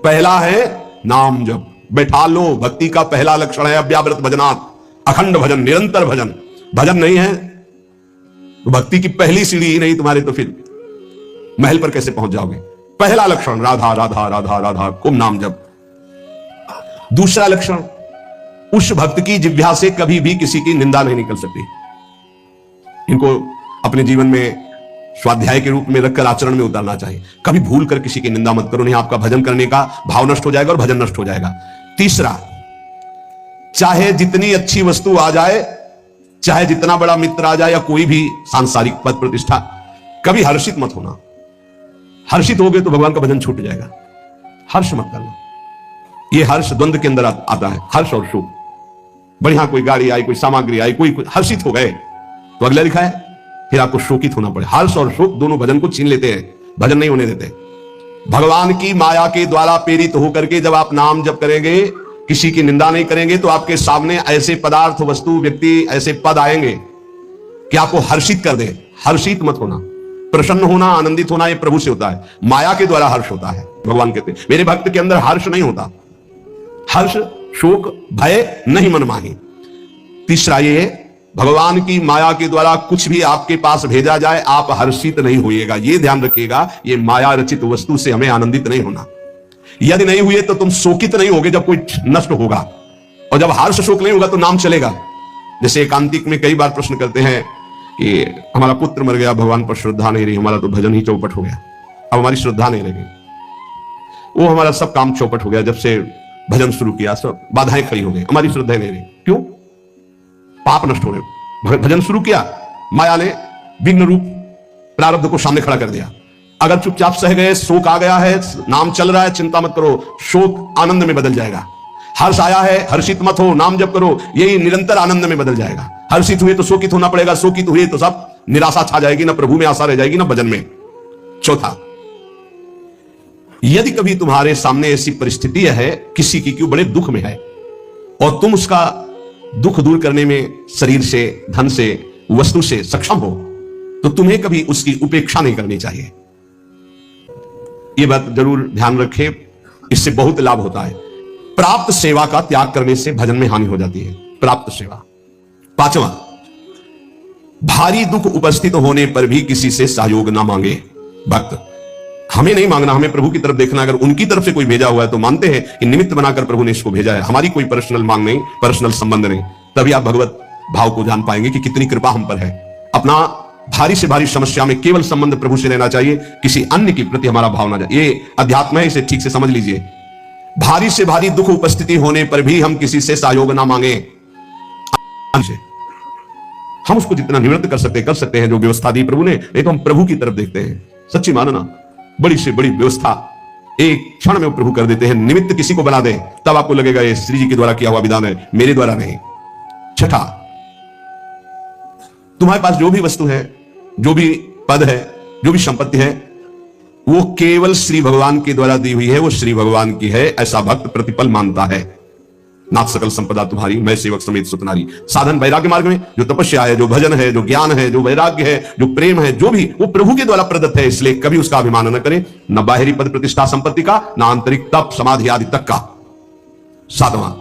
पहला है नाम जप। बैठा लो, भक्ति का पहला लक्षण है अव्यावृत भजनात्, अखंड भजन, निरंतर भजन। भजन नहीं है तो भक्ति की पहली सीढ़ी ही नहीं तुम्हारे, तो फिर महल पर कैसे पहुंच जाओगे? पहला लक्षण राधा राधा राधा राधा, खूब नाम जप। दूसरा लक्षण, उस भक्त की जिह्वा से कभी भी किसी की निंदा नहीं निकल सकती। इनको अपने जीवन में स्वाध्याय के रूप में रखकर आचरण में उतारना चाहिए। कभी भूल कर किसी की निंदा मत करो, नहीं आपका भजन करने का भाव नष्ट हो जाएगा और भजन नष्ट हो जाएगा। तीसरा, चाहे जितनी अच्छी वस्तु आ जाए, चाहे जितना बड़ा मित्र आ जाए या कोई भी सांसारिक पद प्रतिष्ठा, कभी हर्षित मत होना। हर्षित हो गए तो भगवान का भजन छूट जाएगा। हर्ष मत करना। यह हर्ष द्वंद्व के अंदर आता है, हर्ष और शोक। बढ़िया कोई गाड़ी आई, कोई सामग्री आई, कोई हर्षित हो गए तो अगला लिखा है फिर आपको शोकित होना पड़े। हर्ष और शोक दोनों भजन को छीन लेते हैं, भजन नहीं होने देते। भगवान की माया के द्वारा प्रेरित होकर के जब आप नाम जप करेंगे, किसी की निंदा नहीं करेंगे, तो आपके सामने ऐसे पदार्थ, वस्तु, व्यक्ति, ऐसे पद आएंगे कि आपको हर्षित कर दे। हर्षित मत होना। प्रसन्न होना, आनंदित होना, यह प्रभु से होता है। माया के द्वारा हर्ष होता है। भगवान कहते हैं मेरे भक्त के अंदर हर्ष नहीं होता। हर्ष, शोक, भय नहीं मन माही। तीसरा ये, भगवान की माया के द्वारा कुछ भी आपके पास भेजा जाए, आप हर्षित नहीं होइएगा। ये ध्यान रखिएगा, ये माया रचित वस्तु से हमें आनंदित नहीं होना। यदि नहीं हुए तो तुम शोकित नहीं होगे जब कोई नष्ट होगा, और जब हर्ष शोक नहीं होगा तो नाम चलेगा। जैसे एकांतिक में कई बार प्रश्न करते हैं कि हमारा पुत्र मर गया, भगवान पर श्रद्धा नहीं रही, हमारा तो भजन ही चौपट हो गया, अब हमारी श्रद्धा नहीं रही, वो हमारा सब काम चौपट हो गया, जब से भजन शुरू किया सब बाधाएं खड़ी हो गई, हमारी श्रद्धा नहीं रही। क्यों? पाप नष्ट हो रहे। भजन शुरू किया, माया ने विघ्न रूप प्रारब्ध को सामने खड़ा कर दिया। अगर चुपचाप सह गए, शोक आ गया है, नाम चल रहा है, चिंता मत करो, शोक आनंद में बदल जाएगा। हर्ष आया है, हर्षित मत हो, नाम जप करो, यही निरंतर आनंद में बदल जाएगा। हर्षित हुए तो शोकित होना पड़ेगा, शोकित हुए तो सब निराशा छा जाएगी, ना प्रभु में आशा रह जाएगी, ना भजन में। चौथा, यदि कभी तुम्हारे सामने ऐसी परिस्थिति है किसी की क्यों बड़े दुख में है, और तुम उसका दुख दूर करने में शरीर से, धन से, वस्तु से सक्षम हो, तो तुम्हें कभी उसकी उपेक्षा नहीं करनी चाहिए। यह बात जरूर ध्यान रखें, इससे बहुत लाभ होता है। प्राप्त सेवा का त्याग करने से भजन में हानि हो जाती है। प्राप्त सेवा। पांचवा, भारी दुख उपस्थित होने पर भी किसी से सहयोग ना मांगे। भक्त, हमें नहीं मांगना, हमें प्रभु की तरफ देखना। अगर उनकी तरफ से कोई भेजा हुआ है तो मानते हैं कि निमित्त बनाकर प्रभु ने इसको भेजा है, हमारी कोई पर्सनल मांग नहीं, पर्सनल संबंध नहीं। तभी आप भगवत भाव को जान पाएंगे कि कितनी कृपा हम पर है। अपना भारी से भारी समस्या में केवल संबंध प्रभु से रहना चाहिए, किसी अन्य के प्रति हमारा भाव ना जाए। ये अध्यात्म है, इसे ठीक से समझ लीजिए। भारी से भारी दुख उपस्थिति होने पर भी हम किसी से सहयोग ना मांगे। हम उसको जितना निवृत्त कर सकते हैं, जो व्यवस्था दी प्रभु ने, नहीं तो हम प्रभु की तरफ देखते हैं। सच्ची मानना, बड़ी से बड़ी व्यवस्था एक क्षण में प्रभु कर देते हैं। निमित्त किसी को बना दे, तब आपको लगेगा ये श्री जी के द्वारा किया हुआ विधान है, मेरे द्वारा नहीं। छठा, तुम्हारे पास जो भी वस्तु है, जो भी पद है, जो भी संपत्ति है, वो केवल श्री भगवान के द्वारा दी हुई है, वो श्री भगवान की है, ऐसा भक्त प्रतिपल मानता है। नाथ सकल संपदा तुम्हारी, मैं सेवक समेत सुतनारी। साधन वैराग्य मार्ग में जो तपस्या है, जो भजन है, जो ज्ञान है, जो वैराग्य है, जो प्रेम है, जो भी, वो प्रभु के द्वारा प्रदत्त है। इसलिए कभी उसका अभिमान न करें, न बाहरी पद प्रतिष्ठा संपत्ति का, न आंतरिक तप समाधि आदि तक का। सातवां,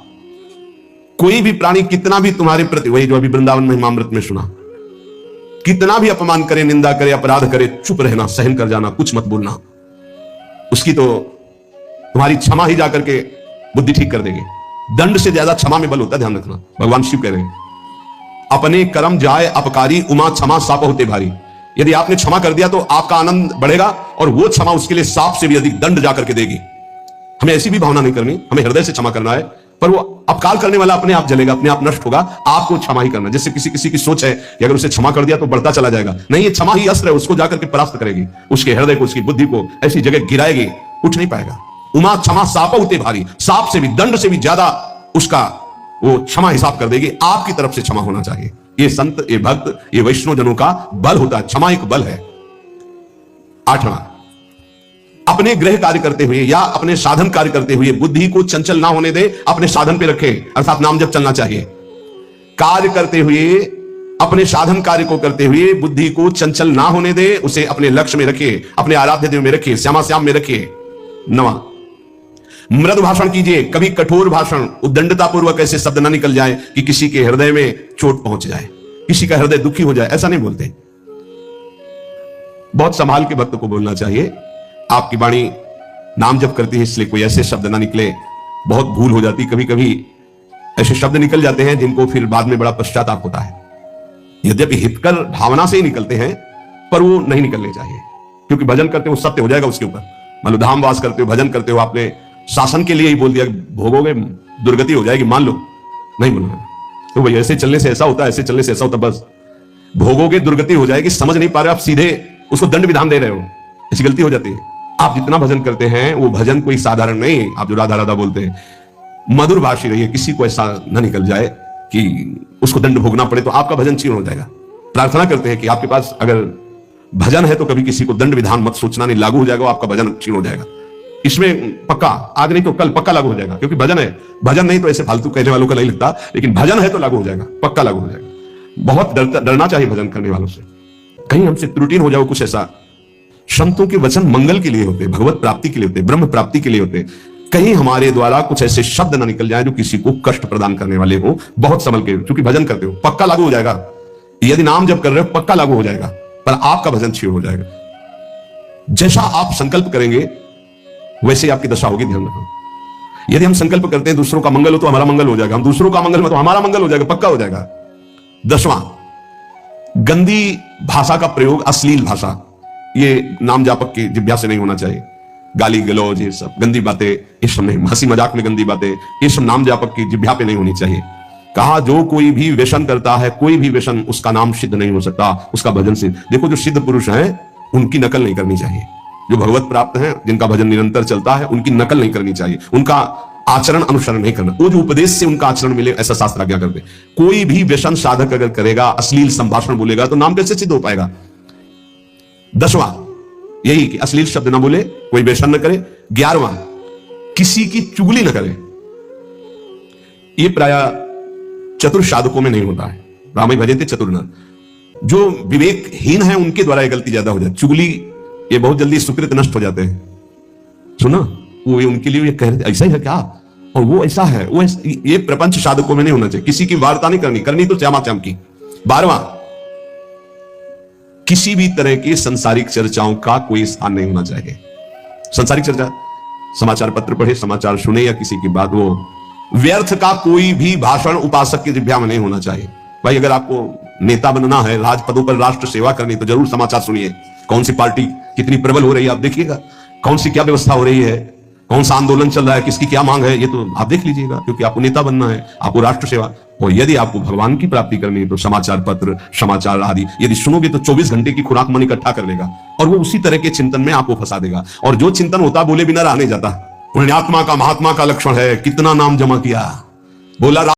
कोई भी प्राणी कितना भी तुम्हारे प्रति, वही जो अभी वृंदावन महिमामृत में सुना, कितना भी अपमान करे, निंदा करे, अपराध करे, चुप रहना, सहन कर जाना, कुछ मत बोलना। उसकी तो तुम्हारी क्षमा ही जाकर के बुद्धि ठीक कर देगी। दंड से ज्यादा क्षमा में बल होता है, ध्यान रखना। भगवान शिव कह रहे हैं, अपने कर्म जाए अपकारी, उमा क्षमा साप होते भारी। यदि आपने क्षमा कर दिया तो आपका आनंद बढ़ेगा, और वो क्षमा उसके लिए सांप से भी अधिक दंड जाकर के देगी। हमें ऐसी भी भावना नहीं करनी, हमें हृदय से क्षमा करना है, पर वो अपकार करने वाला अपने आप जलेगा, अपने आप नष्ट होगा। आपको क्षमा ही करना। जैसे किसी की सोच है कि अगर उसे क्षमा कर दिया तो बढ़ता चला जाएगा, नहीं, ये क्षमा ही अस्त्र है, उसको जाकर के परास्त करेगी, उसके हृदय को, उसकी बुद्धि को ऐसी जगह गिराएगी, उठ नहीं पाएगा। उमा क्षमा साप होते भारी, सांप से भी, दंड से भी ज्यादा उसका वो क्षमा हिसाब कर देगी। आपकी तरफ से क्षमा होना चाहिए। ये संत, ये भक्त, ये वैष्णव जनों का बल होता है, क्षमा एक बल है। आठवां, अपने गृह कार्य करते हुए या अपने साधन कार्य करते हुए बुद्धि को चंचल ना होने दे, अपने साधन पे रखे, अर्थात नाम जप चलना चाहिए। कार्य करते हुए, अपने साधन कार्य को करते हुए बुद्धि को चंचल ना होने दे, उसे अपने लक्ष्य में रखिए, अपने आराध्य देव में रखिए, श्यामा श्याम में रखिए। नवा, मृदु भाषण कीजिए, कभी कठोर भाषण, उद्दंडता पूर्वक ऐसे शब्द ना निकल जाए कि किसी के हृदय में चोट पहुंच जाए, किसी का हृदय दुखी हो जाए, ऐसा नहीं बोलते। बहुत संभाल के भक्त को बोलना चाहिए। आपकी वाणी नाम जप करती है, इसलिए कोई ऐसे शब्द ना निकले, बहुत भूल हो जाती। कभी कभी ऐसे शब्द निकल जाते हैं जिनको फिर बाद में बड़ा पश्चाताप होता है। यद्यपि हितकर भावना से ही निकलते हैं, पर वो नहीं निकलने चाहिए, क्योंकि भजन करते हो सत्य हो जाएगा उसके ऊपर। मान लो धाम वास करते हो, भजन करते हो, आपने शासन के लिए ही बोल दिया, भोगोगे दुर्गति हो जाएगी, मान लो, नहीं बोलना। तो भाई ऐसे चलने से ऐसा होता है, ऐसे चलने से ऐसा होता, बस भोगोगे दुर्गति हो जाएगी, समझ नहीं पा रहे आप, सीधे उसको दंड विधान दे रहे हो, ऐसी गलती हो जाती है। आप जितना भजन करते हैं वो भजन कोई साधारण नहीं है। आप जो राधा राधा बोलते हैं, मधुर भाषी रहिए, किसी को ऐसा न निकल जाए कि उसको दंड भोगना पड़े, तो आपका भजन क्षीण हो जाएगा। प्रार्थना करते हैं कि आपके पास अगर भजन है तो कभी किसी को दंड विधान मत सोचना, नहीं लागू हो जाएगा, आपका भजन क्षीण हो जाएगा। इसमें पक्का, आज नहीं तो कल पक्का लागू हो जाएगा, क्योंकि भजन है। भजन नहीं तो ऐसे फालतू कहने वालों का नहीं लगता, लेकिन भजन है तो लागू हो जाएगा, पक्का लागू हो जाएगा। बहुत डरना चाहिए भजन करने वालों से, कहीं हमसे त्रुटि हो जाओ कुछ ऐसा। संतों के वचन मंगल के लिए होते, भगवत प्राप्ति के लिए होते, ब्रह्म प्राप्ति के लिए होते। कहीं हमारे द्वारा कुछ ऐसे शब्द ना निकल जाए जो किसी को कष्ट प्रदान करने वाले हो। बहुत संभल के, क्योंकि भजन करते हो, पक्का लागू हो जाएगा। यदि नाम जब कर रहे हो पक्का लागू हो जाएगा, पर आपका भजन क्षीण हो जाएगा। जैसा आप संकल्प करेंगे वैसे आपकी दशा होगी, ध्यान रखना। यदि हम संकल्प करते हैं दूसरों का मंगल हो तो हमारा मंगल हो जाएगा, हम दूसरों का मंगल हो तो हमारा मंगल हो जाएगा, पक्का हो जाएगा। 10वां, गंदी भाषा का प्रयोग, अश्लील भाषा, ये नाम जापक की जिह्वा से नहीं होना चाहिए। गाली गलौज, ये सब गंदी बातें, ये सब नहीं, हंसी मजाक में गंदी बातें, ये सब नाम जापक की जिह्वा पे नहीं होनी चाहिए। कहा जो कोई भी व्यसन करता है, कोई भी व्यसन, उसका नाम सिद्ध नहीं हो सकता, उसका भजन सिद्ध। देखो जो सिद्ध पुरुष हैं उनकी नकल नहीं करनी चाहिए। जो भगवत प्राप्त हैं, जिनका भजन निरंतर चलता है, उनकी नकल नहीं करनी चाहिए, उनका आचरण अनुसरण नहीं करना। वो जो उपदेश से उनका आचरण मिले, ऐसा शास्त्र आज्ञा करते। कोई भी व्यसन साधक अगर करेगा, अश्लील संभाषण बोलेगा, तो नाम कैसे सिद्ध हो पाएगा। 10वां यही कि अश्लील शब्द ना बोले, कोई व्यसन न करे। 11वां, किसी की चुगली न करे। ये प्राय चतुर साधकों में नहीं होता है। रामाई भजते चतुर न, जो विवेकहीन है उनके द्वारा ये गलती ज्यादा हो जाती। चुगली, ये बहुत जल्दी सुकृत नष्ट हो जाते हैं। सुना, वो उनके लिए ये कह रहे थे ऐसा ही है क्या, और वो ऐसा है, वो ये प्रपंच साधकों में नहीं होना चाहिए। किसी की वार्ता नहीं करनी, करनी तो श्यामा श्याम की। 12वां, किसी भी तरह की सांसारिक चर्चाओं का कोई स्थान नहीं होना चाहिए। सांसारिक चर्चा, समाचार पत्र पढ़े, समाचार सुने, या किसी की बात, वो व्यर्थ का कोई भी भाषण उपासक की जिह्वा में नहीं होना चाहिए। भाई अगर आपको नेता बनना है, राजपदों पर राष्ट्र सेवा करनी, तो जरूर समाचार सुनिए। कौन सी पार्टी कितनी प्रबल हो रही है आप देखिएगा, कौन सी क्या व्यवस्था हो रही है, कौन सा आंदोलन चल रहा है, किसकी क्या मांग है, ये तो आप देख लीजिएगा, क्योंकि आपको नेता बनना है, आपको राष्ट्र सेवा। और यदि आपको भगवान की प्राप्ति करनी है तो समाचार पत्र, समाचार आदि यदि सुनोगे तो 24 घंटे की खुराक मन इकट्ठा कर लेगा, और वो उसी तरह के चिंतन में आपको फंसा देगा। और जो चिंतन होता बोले बिना रह नहीं जाता। पुण्यात्मा का, महात्मा का लक्षण है, कितना नाम जमा किया, बोला